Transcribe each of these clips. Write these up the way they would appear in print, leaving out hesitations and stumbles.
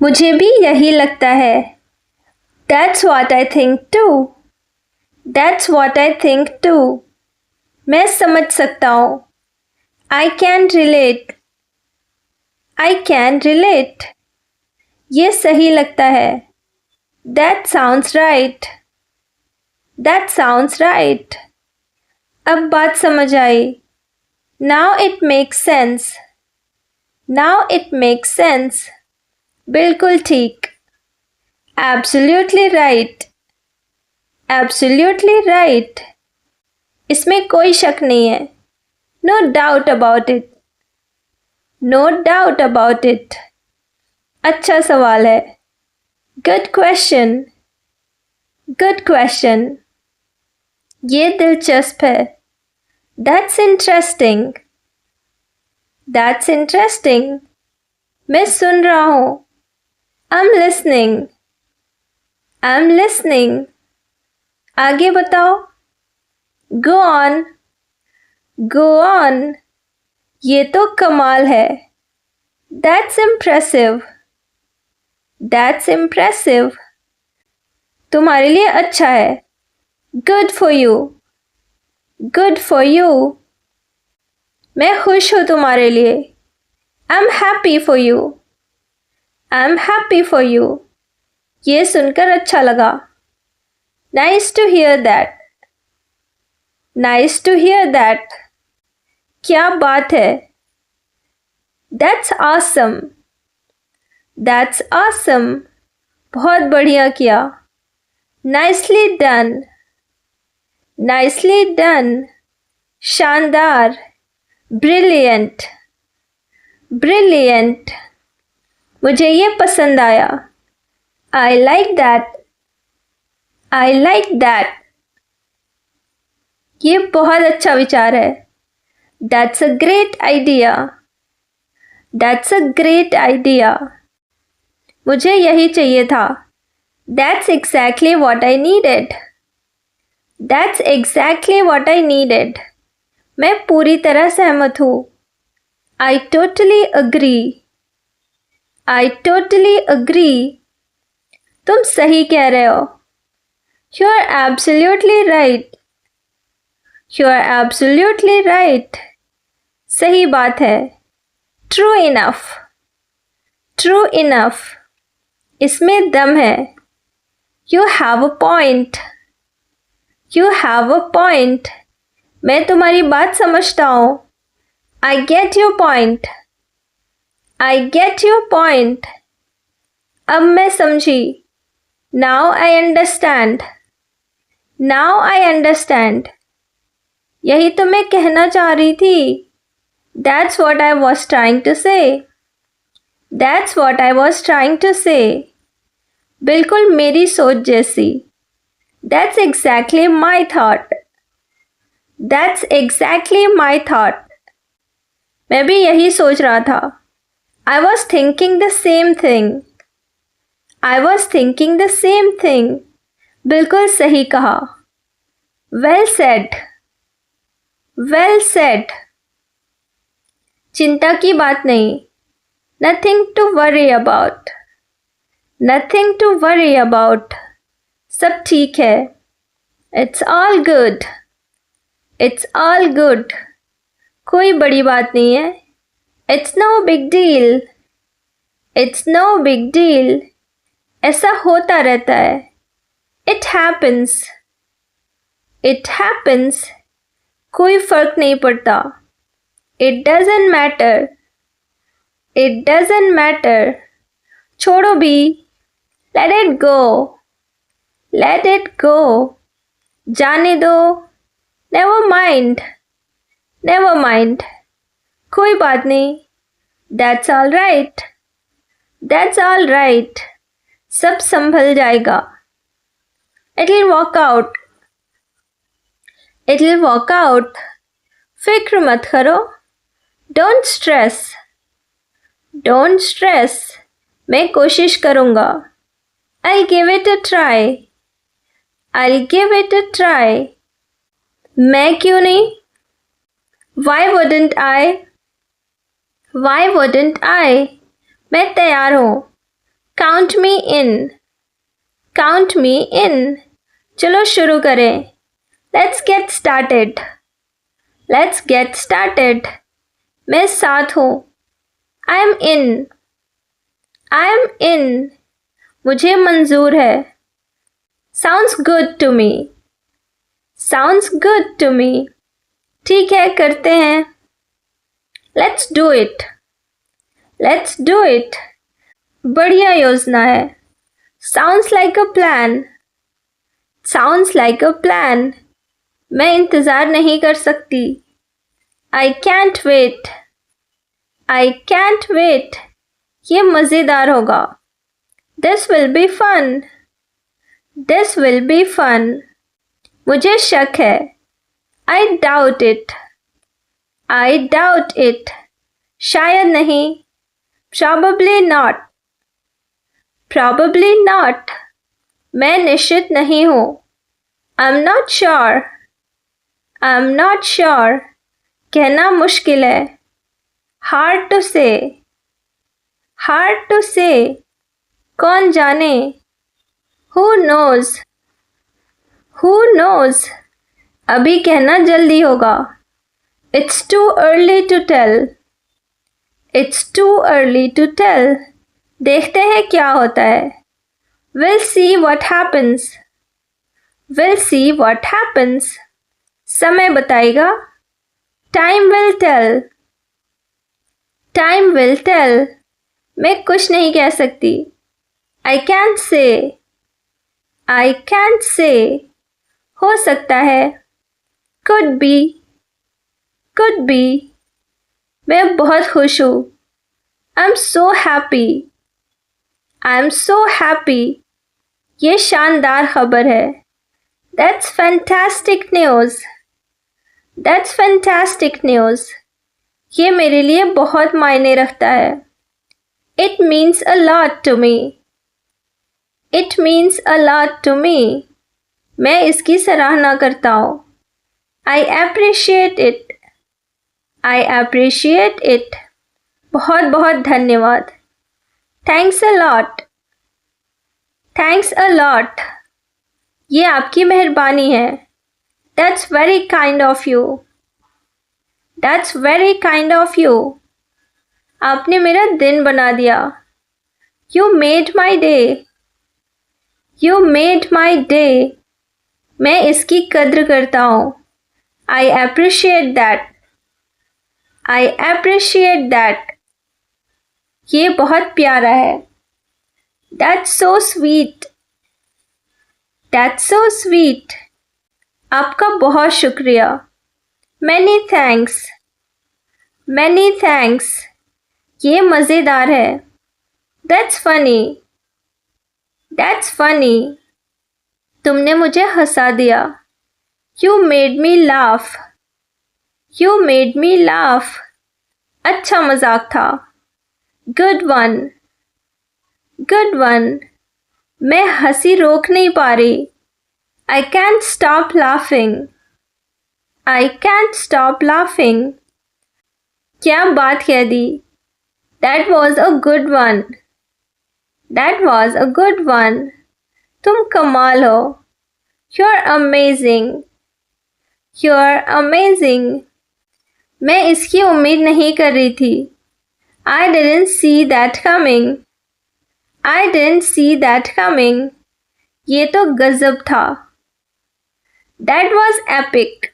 मुझे भी यही लगता है। That's what I think too. That's what I think too. मैं समझ सकता हूँ। I can relate. I can relate. ये सही लगता है। That sounds right. That sounds right. अब बात समझ आई। Now it makes sense. Now it makes sense. बिल्कुल ठीक। Absolutely right. Absolutely right. इसमें कोई शक नहीं है। No doubt about it. No doubt about it. अच्छा सवाल है। Good question. Good question. ये दिलचस्प है। That's interesting. That's interesting. मैं सुन रहा हूँ। I'm listening. I'm listening. आगे बताओ। Go on. Go on. ये तो कमाल है। That's impressive. That's impressive. तुम्हारे लिए अच्छा है। Good for you. Good for you. मैं खुश हूँ तुम्हारे लिए। I'm happy for you. I'm happy for you. ये सुनकर अच्छा लगा। Nice to hear that. Nice to hear that. क्या बात है। That's awesome. That's awesome. बहुत बढ़िया किया। Nicely done. Nicely done. शानदार। Brilliant. Brilliant. मुझे ये पसंद आया। I like that. I like that. ये बहुत अच्छा विचार है। That's a great idea. That's a great idea. मुझे यही चाहिए था। That's exactly what I needed. That's exactly what I needed. मैं पूरी तरह सहमत हूँ। I totally agree. I totally agree. तुम सही कह रहे हो। You're absolutely right. You're absolutely right. सही बात है। True enough. True enough. इसमें दम है। You have a point. You have a point. मैं तुम्हारी बात समझता हूँ। I get your point. I get your point. अब मैं समझी। Now I understand. Now I understand. यही तो मैं कहना चाह रही थी। That's what I was trying to say. That's what I was trying to say. बिल्कुल मेरी सोच जैसी। That's exactly my thought. That's exactly my thought. मैं भी यही सोच रहा था। I was thinking the same thing. I was thinking the same thing. बिल्कुल सही कहा। Well said. Well said. चिंता की बात नहीं। Nothing to worry about. Nothing to worry about. सब ठीक है। It's all good. It's all good. कोई बड़ी बात नहीं है। It's no big deal. It's no big deal. ऐसा होता रहता है। It happens. It happens. कोई फर्क नहीं पड़ता। It doesn't matter. It doesn't matter. छोड़ो भी। Let it go. Let it go. जाने दो। Never mind. Never mind. कोई बात नहीं। That's all right. That's all right. सब संभल जाएगा। It'll work out. It'll work out. फिक्र मत करो। Don't stress. Don't stress. मैं कोशिश करूँगा। I'll give it a try. I'll give it a try. मैं क्यों नहीं? Why wouldn't I? Why wouldn't I? मैं तैयार हूँ। Count me in, count me in. चलो शुरू करें। Let's get started, let's get started. मैं साथ हूँ। I am in, I am in. मुझे मंजूर है। Sounds good to me, sounds good to me. ठीक है, करते हैं। Let's do it, let's do it. बढ़िया योजना है। Sounds like a plan, sounds like a plan. मैं इंतज़ार नहीं कर सकती। I can't wait, I can't wait. ये मज़ेदार होगा। This will be fun, this will be fun. मुझे शक है। I doubt it, I doubt it. शायद नहीं। Probably not, probably not। मैं निश्चित नहीं हूँ। I'm not sure, I'm not sure। कहना मुश्किल है। Hard to say, hard to say। कौन जाने। Who knows, who knows। अभी कहना जल्दी होगा। It's too early to tell, It's too early to tell। देखते हैं क्या होता है। We'll see what happens, We'll see what happens। समय बताएगा। Time will tell, Time will tell। मैं कुछ नहीं कह सकती। I can't say, I can't say। हो सकता है। Could be, could be। मैं बहुत खुश हूँ। I'm so happy, I'm so happy। ये शानदार खबर है। That's fantastic news, That's fantastic news। ये मेरे लिए बहुत मायने रखता है। It means a lot to me, It means a lot to me। मैं इसकी सराहना करता हूँ। I appreciate it, I appreciate it। बहुत बहुत धन्यवाद। Thanks a lot, Thanks a lot। ये आपकी मेहरबानी है। That's very kind of you, That's very kind of you। आपने मेरा दिन बना दिया। You made my day, You made my day। मैं इसकी कद्र करता हूँ। I appreciate that, I appreciate that। ये बहुत प्यारा है। That's so sweet, That's so sweet। आपका बहुत शुक्रिया। Many thanks, Many thanks। ये मज़ेदार है। That's funny, That's funny। तुमने मुझे हंसा दिया। You made me laugh, You made me laugh। अच्छा मजाक था। Good one, Good one। मैं हंसी रोक नहीं पा रही। I can't stop laughing, I can't stop laughing। क्या बात कह दी। That was a good one, That was a good one। तुम कमाल हो। You're amazing, You're amazing। मैं इसकी उम्मीद नहीं कर रही थी। I didn't see that coming, I didn't see that coming। ये तो गजब था। That was epic,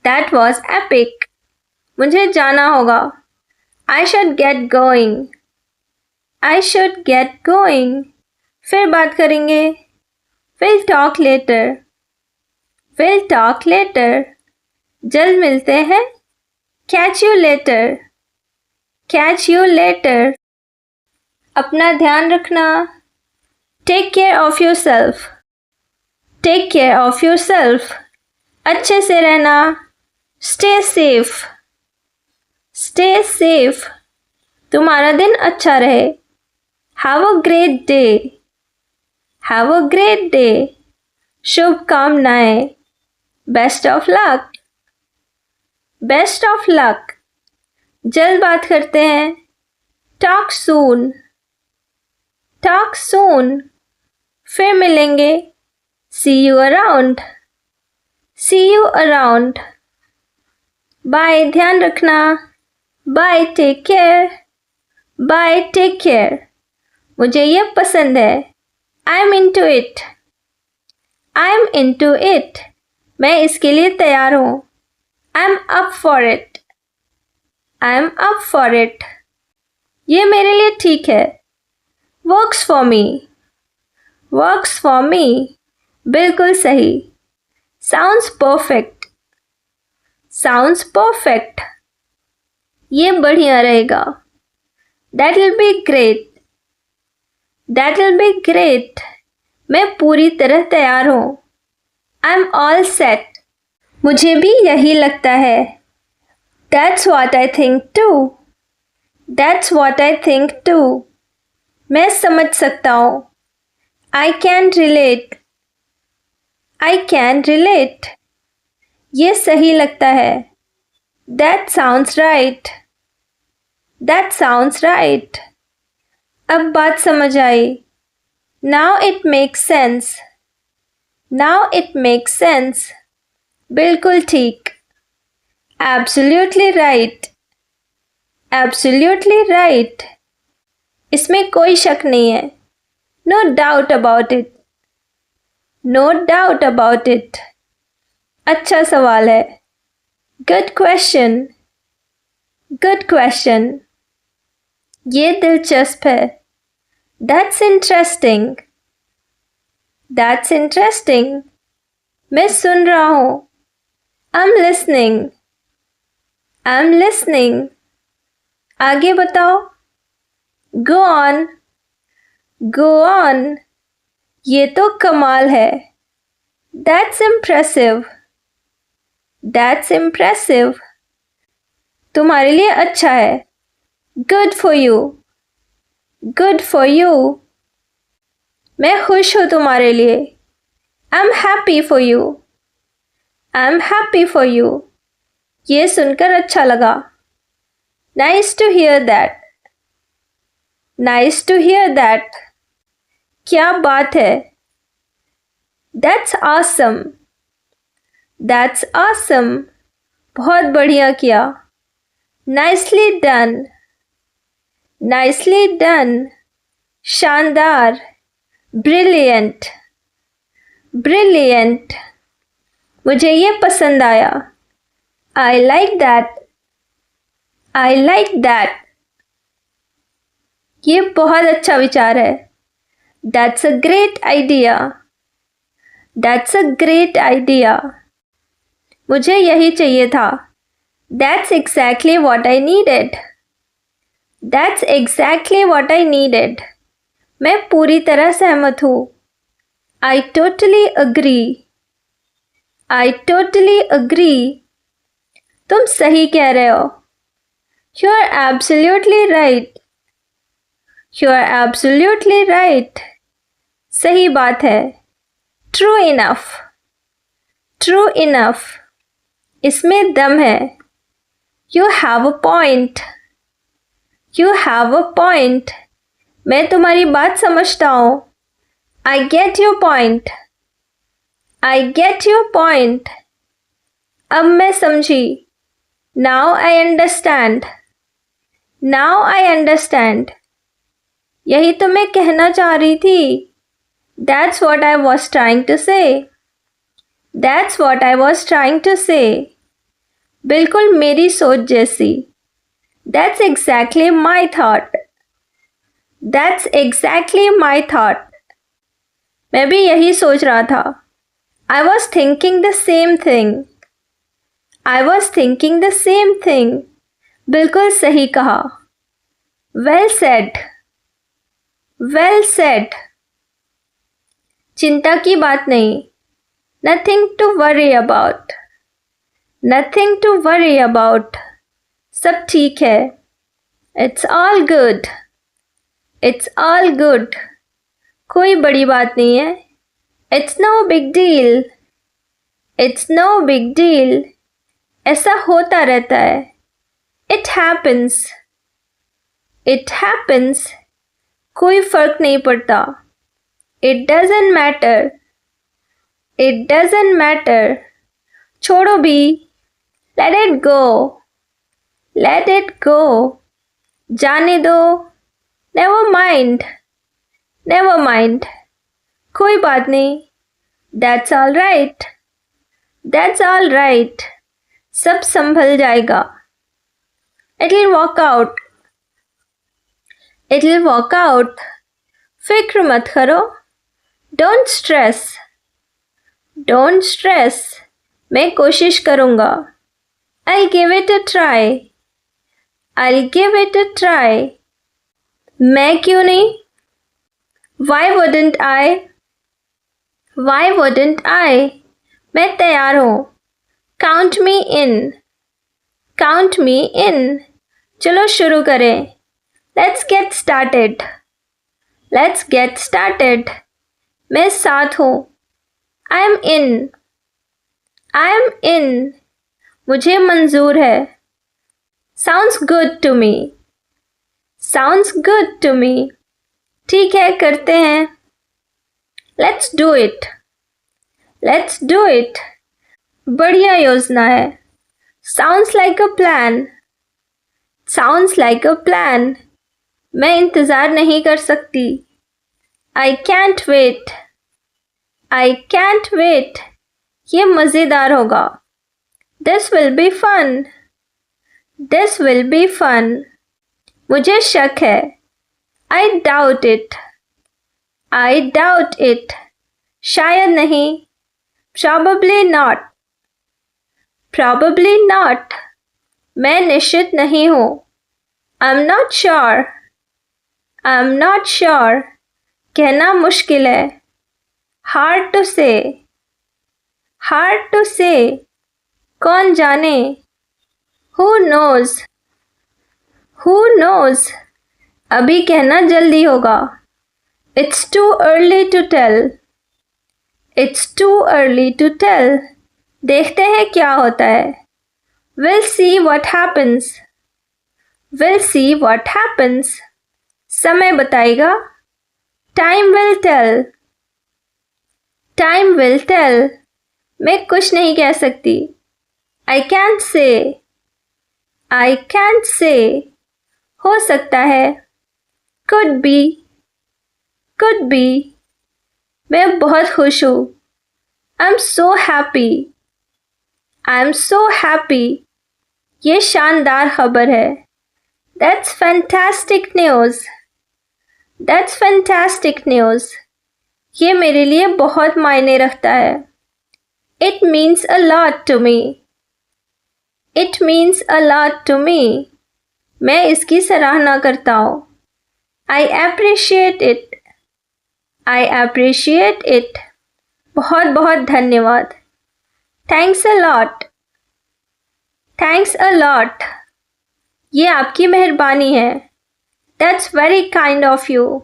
That was epic। मुझे जाना होगा। I should get going, I should get going। फिर बात करेंगे। We'll talk later, We'll talk later। जल्द मिलते हैं। Catch you later, Catch you later। अपना ध्यान रखना। Take care of yourself, Take care of yourself। अच्छे से रहना। Stay safe, Stay safe। तुम्हारा दिन अच्छा रहे। Have a great day, Have a great day। शुभकामनाएं। Best of luck, Best of luck। जल्द बात करते हैं। Talk soon, Talk soon. फिर मिलेंगे. See you around. See you around. Bye. ध्यान रखना. Bye. Take care. Bye. Take care. मुझे ये पसंद है. I'm into it. I'm into it. मैं इसके लिए तैयार हूँ. I'm up for it. I'm up for it. ये मेरे लिए ठीक है. Works for me. Works for me. बिल्कुल सही. Sounds perfect. Sounds perfect. ये बढ़िया रहेगा. That'll be great. That'll be great. मैं पूरी तरह तैयार हूँ. I'm all set. मुझे भी यही लगता है. That's what I think too. That's what I think too. मैं समझ सकता हूँ. I can relate. I can relate. ये सही लगता है. That sounds right. That sounds right. अब बात समझ आई. Now it makes sense. Now it makes sense. बिल्कुल ठीक. Absolutely right. Absolutely right. इसमें कोई शक नहीं है. No doubt about it. No doubt about it. अच्छा सवाल है. Good question. Good question. ये दिलचस्प है. That's interesting. That's interesting. मैं सुन रहा हूँ. I'm listening. I'm listening. आगे बताओ. Go on. Go on. ये तो कमाल है. That's impressive. That's impressive. तुम्हारे लिए अच्छा है. Good for you. Good for you. मैं खुश हूँ तुम्हारे लिए. I'm happy for you. I'm happy for you. ये सुनकर अच्छा लगा. Nice to hear that. Nice to hear that. क्या बात है. That's awesome. That's awesome. बहुत बढ़िया किया. Nicely done. Nicely done. शानदार. Brilliant. Brilliant. मुझे ये पसंद आया. I like that. I like that. ये बहुत अच्छा विचार है. That's a great idea. That's a great idea. मुझे यही चाहिए था. That's exactly what I needed. That's exactly what I needed. मैं पूरी तरह सहमत हूँ. I totally agree. I totally agree. तुम सही कह रहे हो. You're absolutely right. You're absolutely right. सही बात है. True enough. True enough. इसमें दम है. You have a point. You have a point. मैं तुम्हारी बात समझता हूँ. I get your point. I get your point. अब मैं समझी. Now I understand. Now I understand. यही तो मैं कहना चाह रही थी. That's what I was trying to say. That's what I was trying to say. बिल्कुल मेरी सोच जैसी. That's exactly my thought. That's exactly my thought. मैं भी यही सोच रहा था. I was thinking the same thing. I was thinking the same thing. बिल्कुल सही कहा. Well said. Well said. चिंता की बात नहीं. Nothing to worry about. Nothing to worry about. सब ठीक है. It's all good. It's all good. कोई बड़ी बात नहीं है. It's no big deal. It's no big deal. ऐसा होता रहता है. It happens. It happens. कोई फर्क नहीं पड़ता. It doesn't matter. It doesn't matter. छोड़ो भी. Let it go. Let it go. जाने दो. Never mind. Never mind. कोई बात नहीं. That's all right. That's all right. सब संभल जाएगा. It'll work out. It'll work out. फिक्र मत करो. Don't stress. Don't stress. मैं कोशिश करूँगा. I'll give it a try. I'll give it a try. मैं क्यों नहीं? Why wouldn't I? Why wouldn't I? मैं तैयार हूँ. Count me in. Count me in. चलो शुरू करें. Let's get started. Let's get started. मैं साथ हूँ. I am in. I am in. मुझे मंजूर है. Sounds good to me. Sounds good to me. ठीक है, करते हैं. Let's do it. Let's do it. बढ़िया योजना है. Sounds like a plan. Sounds like a plan. मैं इंतज़ार नहीं कर सकती. I can't wait. I can't wait. ये मज़ेदार होगा. This will be fun. This will be fun. मुझे शक है. I doubt it. I doubt it. शायद नहीं. Probably not. Probably not. मैं निश्चित नहीं हूँ. I'm not sure. I'm not sure. कहना मुश्किल है. Hard to say. Hard to say. कौन जाने. Who knows. Who knows. अभी कहना जल्दी होगा. It's too early to tell. It's too early to tell. देखते हैं क्या होता है. We'll see what happens. We'll see what happens. समय बताएगा. Time will tell. Time will tell. मैं कुछ नहीं कह सकती. I can't say. I can't say. हो सकता है. Could be. Could be. मैं बहुत खुश हूँ. I'm so happy. I'm so happy. ये शानदार खबर है. That's fantastic news. That's fantastic news. ये मेरे लिए बहुत मायने रखता है. It means a lot to me. It means a lot to me. मैं इसकी सराहना करता हूँ. I appreciate it. I appreciate it. बहुत बहुत धन्यवाद. Thanks a lot. Thanks a lot. ये आपकी मेहरबानी है. That's very kind of you.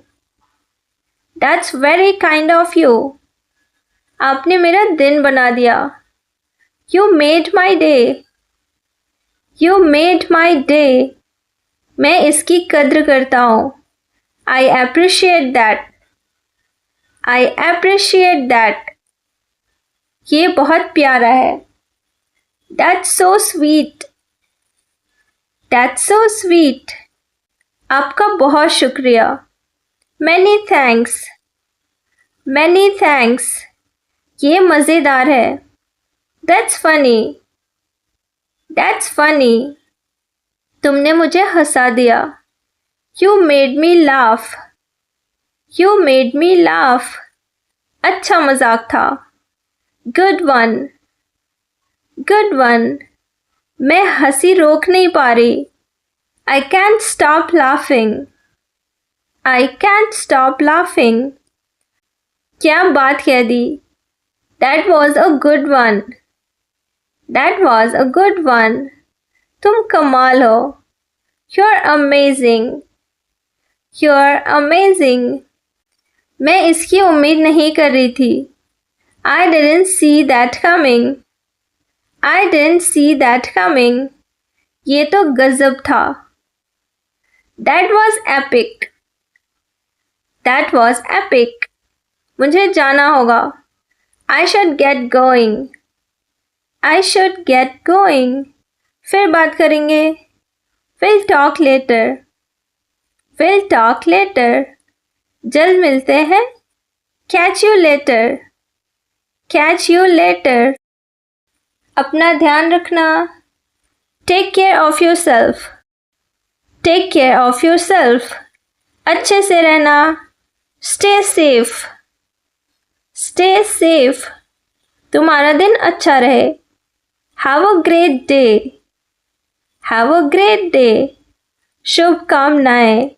That's very kind of you. आपने मेरा दिन बना दिया. You made my day. You made my day. मैं इसकी कद्र करता हूँ. I appreciate that. I appreciate that. ये बहुत प्यारा है. That's so sweet. That's so sweet. आपका बहुत शुक्रिया. Many thanks. Many thanks. ये मज़ेदार है. That's funny. That's funny. तुमने मुझे हंसा दिया. You made me laugh. You made me laugh. अच्छा मजाक था. Good one. Good one. मैं हंसी रोक नहीं पा रही. I can't stop laughing. I can't stop laughing. क्या बात कह दी. That was a good one. That was a good one. तुम कमाल हो. You're amazing. You're amazing. मैं इसकी उम्मीद नहीं कर रही थी. I didn't see that coming. I didn't see that coming. ये तो गज़ब था. That was epic. That was epic. मुझे जाना होगा. I should get going. I should get going. फिर बात करेंगे. We'll talk later. We'll talk later. जल्द मिलते हैं. Catch you later. Catch you later. अपना ध्यान रखना. Take care of yourself. Take care of yourself. अच्छे से रहना. Stay safe. Stay safe. तुम्हारा दिन अच्छा रहे. Have a great day. Have a great day. शुभकामनाएं.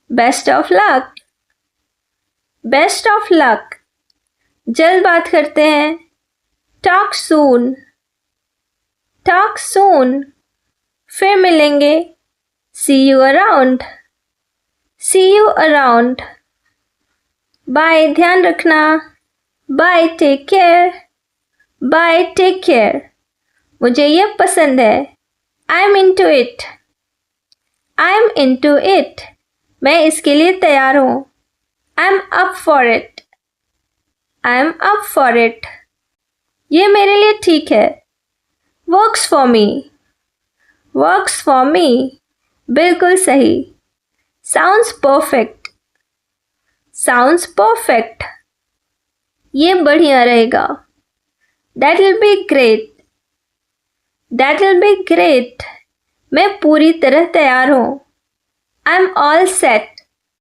Best of luck. Best of luck. जल्द बात करते हैं. Talk soon. Talk soon. फिर मिलेंगे. See you around. See you around. Bye. ध्यान रखना. Bye. Take care. Bye. Take care. मुझे ये पसंद है. I'm into it. I'm into it. मैं इसके लिए तैयार हूँ. I'm up for it. I'm up for it. ये मेरे लिए ठीक है. Works for me. Works for me. बिल्कुल सही. Sounds perfect. Sounds perfect. ये बढ़िया रहेगा. That'll be great. That'll be great. मैं पूरी तरह तैयार हूँ. I'm all set.